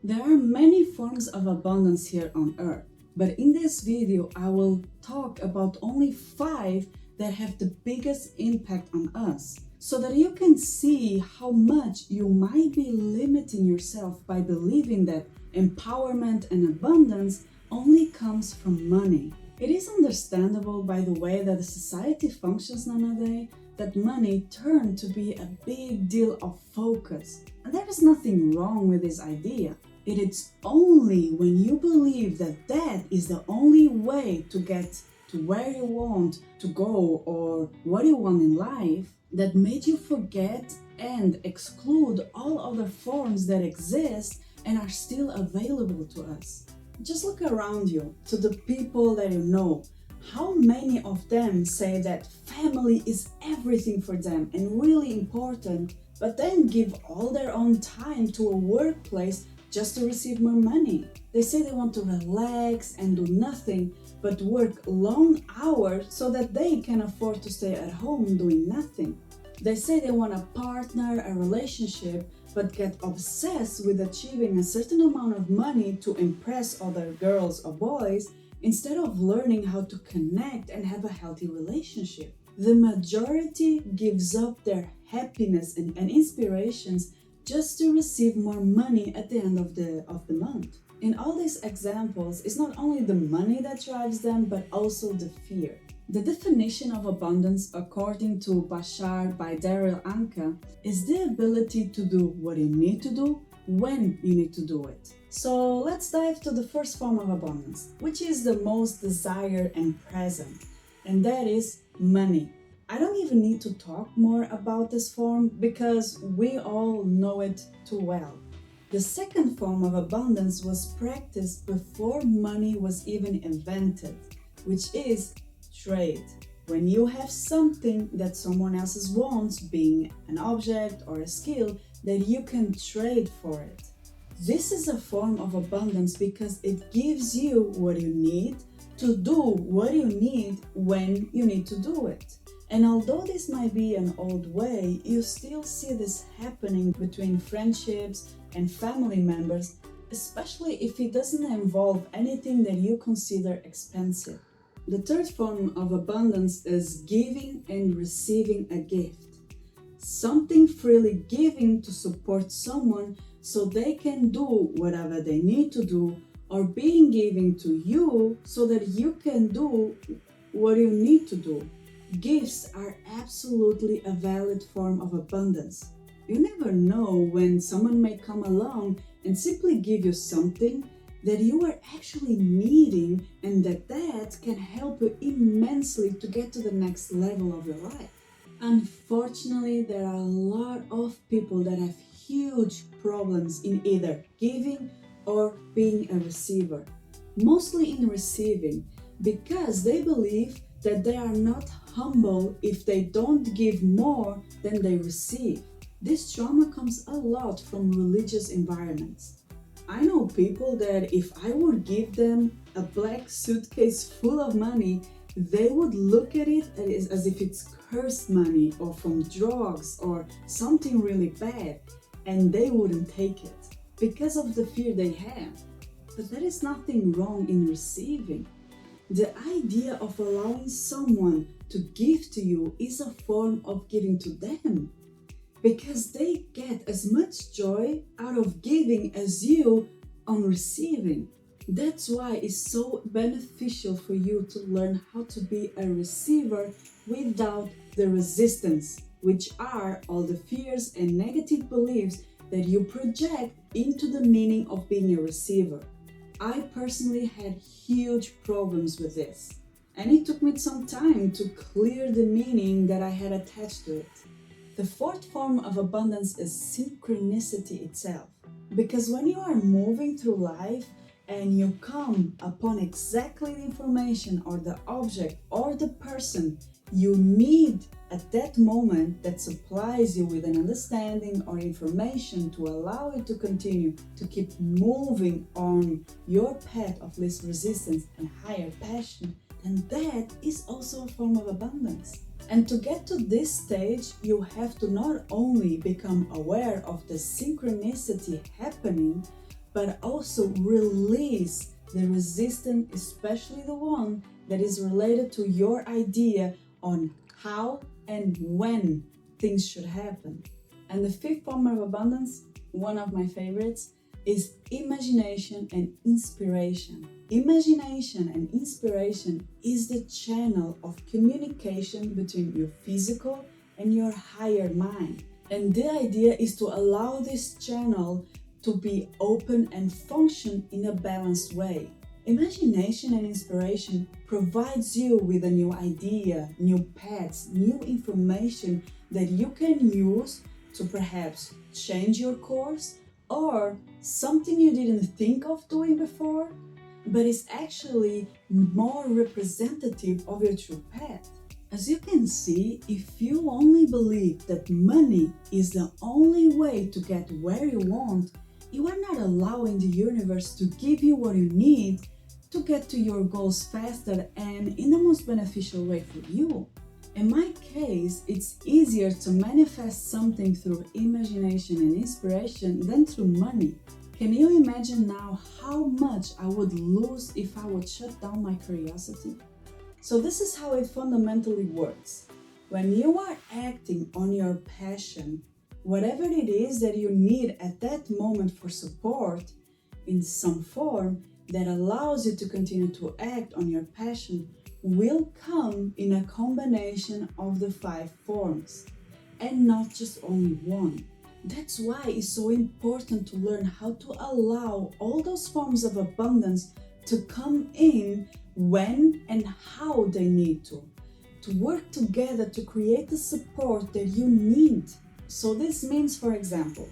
There are many forms of abundance here on earth, but in this video I will talk about only 5 that have the biggest impact on us, so that you can see how much you might be limiting yourself by believing that empowerment and abundance only comes from money. It is understandable by the way that the society functions nowadays that money turned to be a big deal of focus. And there is nothing wrong with this idea. It is only when you believe that that is the only way to get to where you want to go or what you want in life that made you forget and exclude all other forms that exist and are still available to us. Just look around you, to the people that you know. How many of them say that family is everything for them and really important, but then give all their own time to a workplace just to receive more money? They say they want to relax and do nothing but work long hours so that they can afford to stay at home doing nothing. They say they want a partner, a relationship, but get obsessed with achieving a certain amount of money to impress other girls or boys instead of learning how to connect and have a healthy relationship. The majority gives up their happiness and inspirations just to receive more money at the end of the month. In all these examples, it's not only the money that drives them, but also the fear. The definition of abundance, according to Bashar by Daryl Anka, is the ability to do what you need to do when you need to do it. So let's dive to the first form of abundance, which is the most desired and present, and that is money. I don't even need to talk more about this form because we all know it too well. The second form of abundance was practiced before money was even invented, which is trade. When you have something that someone else wants, being an object or a skill, that you can trade for it. This is a form of abundance because it gives you what you need to do what you need when you need to do it. And although this might be an old way, you still see this happening between friendships and family members, especially if it doesn't involve anything that you consider expensive. The third form of abundance is giving and receiving a gift. Something freely giving to support someone so they can do whatever they need to do, or being given to you so that you can do what you need to do. Gifts are absolutely a valid form of abundance. You never know when someone may come along and simply give you something that you are actually needing, and that can help you immensely to get to the next level of your life. Unfortunately, there are a lot of people that have huge problems in either giving or being a receiver. Mostly in receiving, because they believe that they are not humble if they don't give more than they receive. This trauma comes a lot from religious environments. I know people that if I would give them a black suitcase full of money, they would look at it as if it's cursed money or from drugs or something really bad, and they wouldn't take it because of the fear they have. But there is nothing wrong in receiving. The idea of allowing someone to give to you is a form of giving to them, because they get as much joy out of giving as you on receiving. That's why it's so beneficial for you to learn how to be a receiver without the resistance, which are all the fears and negative beliefs that you project into the meaning of being a receiver. I personally had huge problems with this, and it took me some time to clear the meaning that I had attached to it. The fourth form of abundance is synchronicity itself, because when you are moving through life and you come upon exactly the information or the object or the person you need at that moment that supplies you with an understanding or information to allow you to continue to keep moving on your path of least resistance and higher passion, then that is also a form of abundance. And to get to this stage, you have to not only become aware of the synchronicity happening, but also release the resistance, especially the one that is related to your idea on how and when things should happen. And the fifth form of abundance, one of my favorites, is imagination and inspiration. Imagination and inspiration is the channel of communication between your physical and your higher mind. And the idea is to allow this channel to be open and function in a balanced way. Imagination and inspiration provides you with a new idea, new paths, new information that you can use to perhaps change your course or something you didn't think of doing before, but is actually more representative of your true path. As you can see, if you only believe that money is the only way to get where you want, you are not allowing the universe to give you what you need to get to your goals faster and in the most beneficial way for you. In my case, it's easier to manifest something through imagination and inspiration than through money. Can you imagine now how much I would lose if I would shut down my curiosity? So this is how it fundamentally works. When you are acting on your passion, whatever it is that you need at that moment for support in some form that allows you to continue to act on your passion will come in a combination of the 5 forms and not just only one. That's why it's so important to learn how to allow all those forms of abundance to come in when and how they need to work together to create the support that you need. So this means, for example,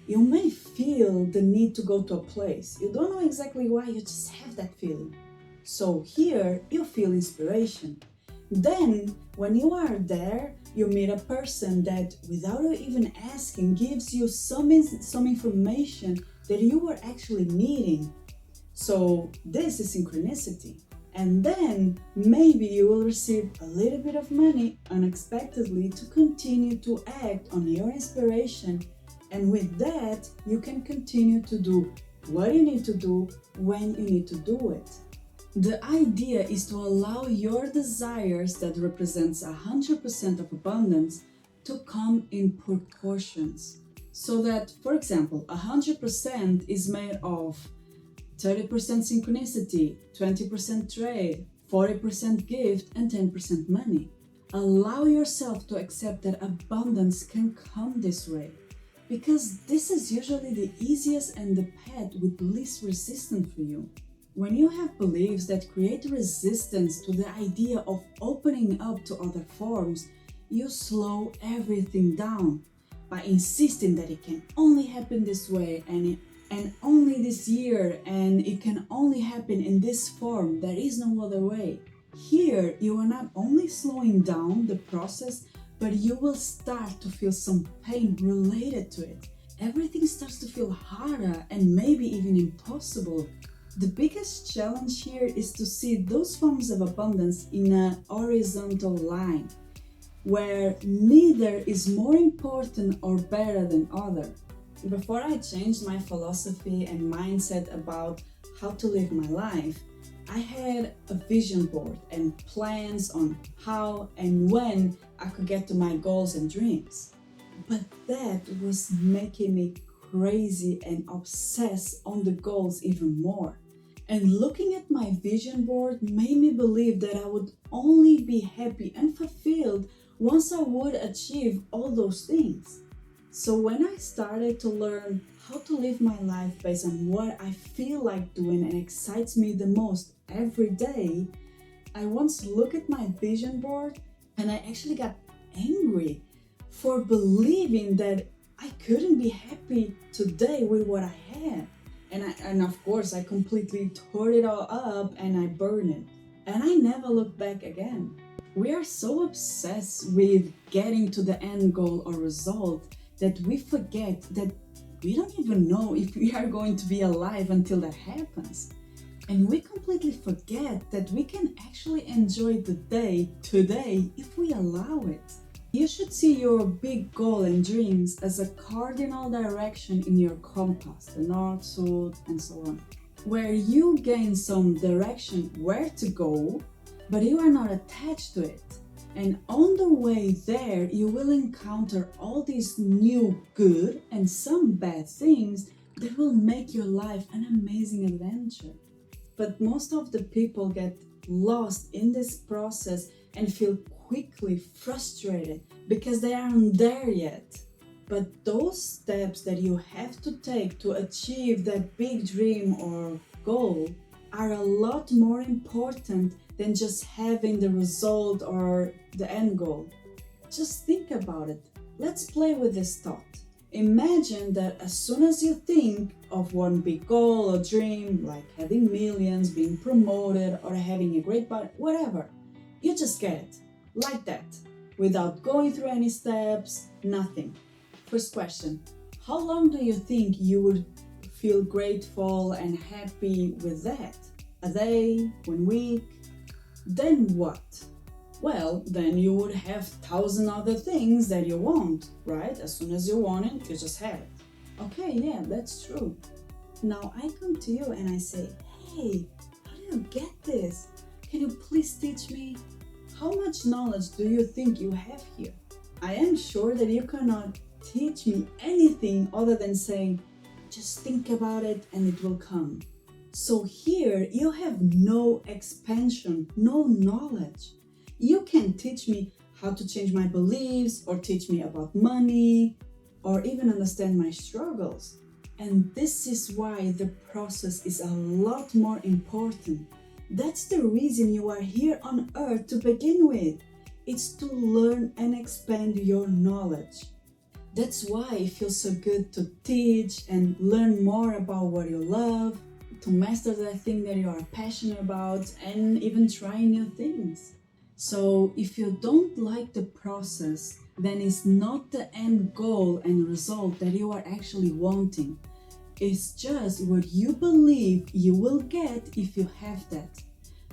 you may feel the need to go to a place. You don't know exactly why, you just have that feeling. So here you feel inspiration. Then when you are there, you meet a person that without you even asking gives you some information that you were actually needing. So this is synchronicity. And then maybe you will receive a little bit of money unexpectedly to continue to act on your inspiration. And with that, you can continue to do what you need to do when you need to do it. The idea is to allow your desires that represents 100% of abundance to come in proportions. So that, for example, 100% is made of 30% synchronicity, 20% trade, 40% gift, and 10% money. Allow yourself to accept that abundance can come this way, because this is usually the easiest and the path with least resistance for you. When you have beliefs that create resistance to the idea of opening up to other forms, you slow everything down by insisting that it can only happen this way and only this year, and it can only happen in this form. There is no other way. Here, you are not only slowing down the process, but you will start to feel some pain related to it. Everything starts to feel harder and maybe even impossible. The biggest challenge here is to see those forms of abundance in a horizontal line, where neither is more important or better than other. Before I changed my philosophy and mindset about how to live my life, I had a vision board and plans on how and when I could get to my goals and dreams. But that was making me crazy and obsessed on the goals even more. And looking at my vision board made me believe that I would only be happy and fulfilled once I would achieve all those things. So when I started to learn how to live my life based on what I feel like doing and excites me the most every day, I once looked at my vision board and I actually got angry for believing that I couldn't be happy today with what I had. And of course, I completely tore it all up and I burned it. And I never looked back again. We are so obsessed with getting to the end goal or result that we forget that we don't even know if we are going to be alive until that happens. And we completely forget that we can actually enjoy the day today if we allow it. You should see your big goal and dreams as a cardinal direction in your compass, the north, south, and so on, where you gain some direction where to go, but you are not attached to it. And on the way there, you will encounter all these new good and some bad things that will make your life an amazing adventure. But most of the people get lost in this process and feel quickly frustrated because they aren't there yet. But those steps that you have to take to achieve that big dream or goal are a lot more important than just having the result or the end goal. Just think about it. Let's play with this thought. Imagine that as soon as you think of one big goal or dream, like having millions, being promoted, or having a great body, whatever, you just get it, like that, without going through any steps, nothing. First question, how long do you think you would feel grateful and happy with that? A day, 1 week? Then what? Well, then you would have 1,000 other things that you want, right? As soon as you want it, you just have it. Okay, yeah, that's true. Now I come to you and I say, hey, how do you get this? Can you please teach me? How much knowledge do you think you have here? I am sure that you cannot teach me anything other than saying, just think about it and it will come. So here you have no expansion, no knowledge. You can teach me how to change my beliefs or teach me about money or even understand my struggles. And this is why the process is a lot more important. That's the reason you are here on earth to begin with. It's to learn and expand your knowledge. That's why it feels so good to teach and learn more about what you love, to master that thing that you are passionate about, and even try new things. So if you don't like the process, then it's not the end goal and result that you are actually wanting. It's just what you believe you will get if you have that.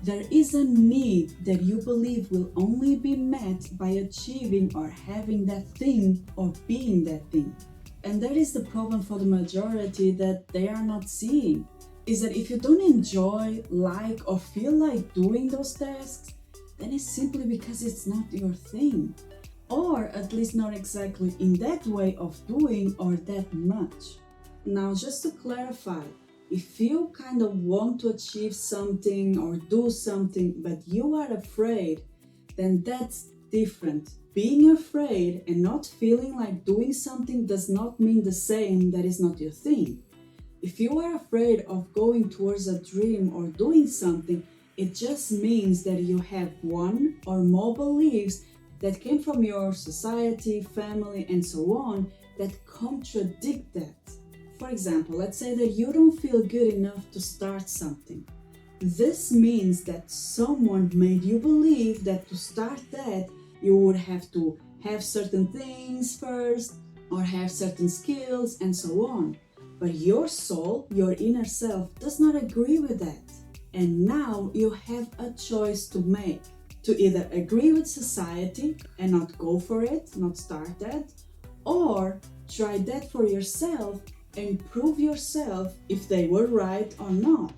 There is a need that you believe will only be met by achieving or having that thing or being that thing. And that is the problem for the majority that they are not seeing, is that if you don't enjoy, like, or feel like doing those tasks, then it's simply because it's not your thing. Or at least not exactly in that way of doing or that much. Now, just to clarify, if you kind of want to achieve something or do something, but you are afraid, then that's different. Being afraid and not feeling like doing something does not mean the same that is not your thing. If you are afraid of going towards a dream or doing something, it just means that you have one or more beliefs that came from your society, family, and so on that contradict that. For example, let's say that you don't feel good enough to start something. This means that someone made you believe that to start that, you would have to have certain things first, or have certain skills, and so on. But your soul, your inner self, does not agree with that. And now you have a choice to make. To either agree with society and not go for it, not start that, or try that for yourself and prove yourself if they were right or not.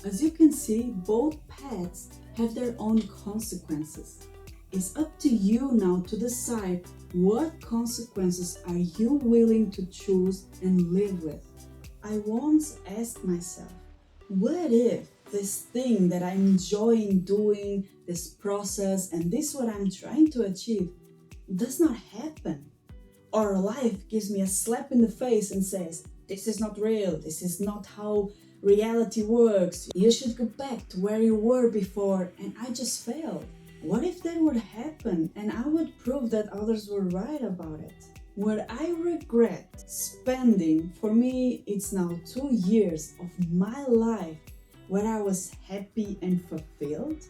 As you can see, both paths have their own consequences. It's up to you now to decide what consequences are you willing to choose and live with. I once asked myself, what if this thing that I'm enjoying doing, this process, and this what I'm trying to achieve does not happen? Or life gives me a slap in the face and says, this is not real, this is not how reality works, you should go back to where you were before, and I just failed. What if that would happen and I would prove that others were right about it? Would I regret spending, for me it's now 2 years of my life where I was happy and fulfilled?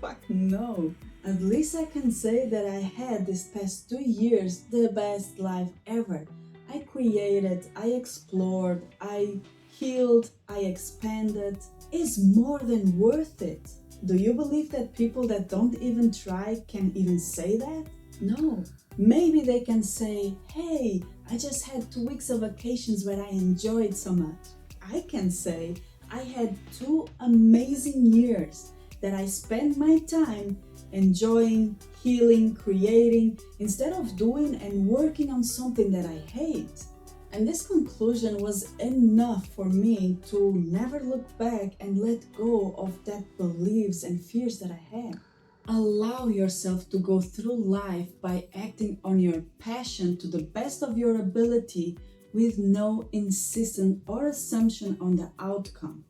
Fuck no. At least I can say that I had this past 2 years the best life ever. I created, I explored, I healed, I expanded. It's more than worth it. Do you believe that people that don't even try can even say that? No. Maybe they can say, hey, I just had 2 weeks of vacations where I enjoyed so much. I can say, I had 2 amazing years that I spent my time enjoying, healing, creating, instead of doing and working on something that I hate. And this conclusion was enough for me to never look back and let go of that beliefs and fears that I had. Allow yourself to go through life by acting on your passion to the best of your ability with no insistence or assumption on the outcome.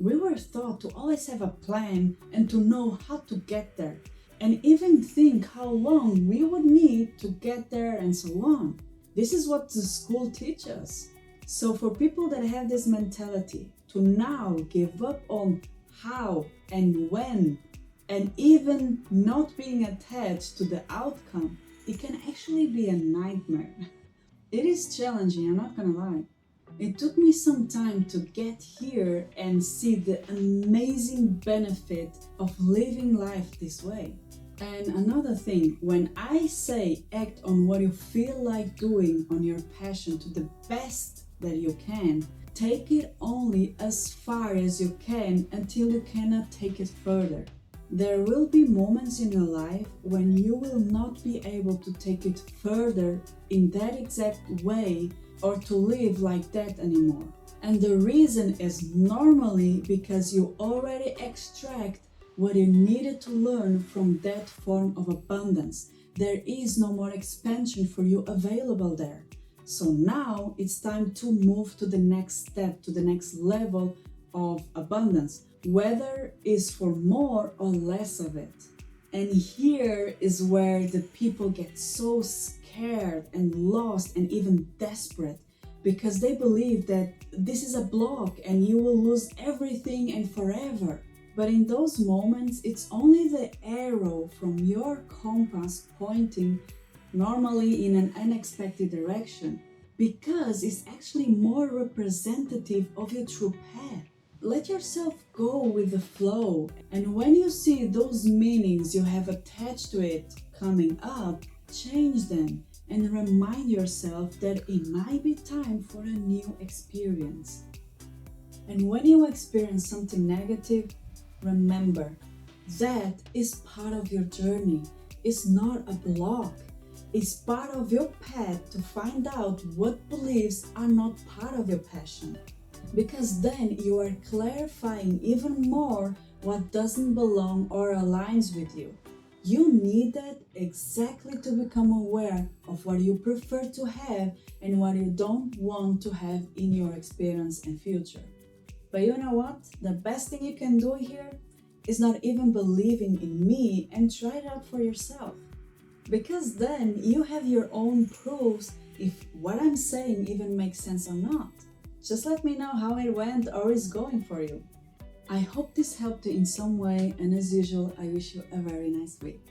We were taught to always have a plan and to know how to get there, and even think how long we would need to get there and so on. This is what the school teaches us. So for people that have this mentality to now give up on how and when, and even not being attached to the outcome, it can actually be a nightmare. It is challenging, I'm not gonna lie. It took me some time to get here and see the amazing benefit of living life this way. And another thing, when I say act on what you feel like doing on your passion to the best that you can, take it only as far as you can until you cannot take it further. There will be moments in your life when you will not be able to take it further in that exact way or to live like that anymore. And the reason is normally because you already extract what you needed to learn from that form of abundance. There is no more expansion for you available there. So now it's time to move to the next step, to the next level of abundance, whether it's for more or less of it. And here is where the people get so scared and lost and even desperate, because they believe that this is a block and you will lose everything and forever. But in those moments, it's only the arrow from your compass pointing normally in an unexpected direction, because it's actually more representative of your true path. Let yourself go with the flow, and when you see those meanings you have attached to it coming up, change them and remind yourself that it might be time for a new experience. And when you experience something negative, remember that is part of your journey. It's not a block. It's part of your path to find out what beliefs are not part of your passion. Because then you are clarifying even more what doesn't belong or aligns with you. You need that exactly to become aware of what you prefer to have and what you don't want to have in your experience and future. But you know what? The best thing you can do here is not even believing in me and try it out for yourself. Because then you have your own proofs if what I'm saying even makes sense or not. Just let me know how it went or is going for you. I hope this helped you in some way, and as usual, I wish you a very nice week.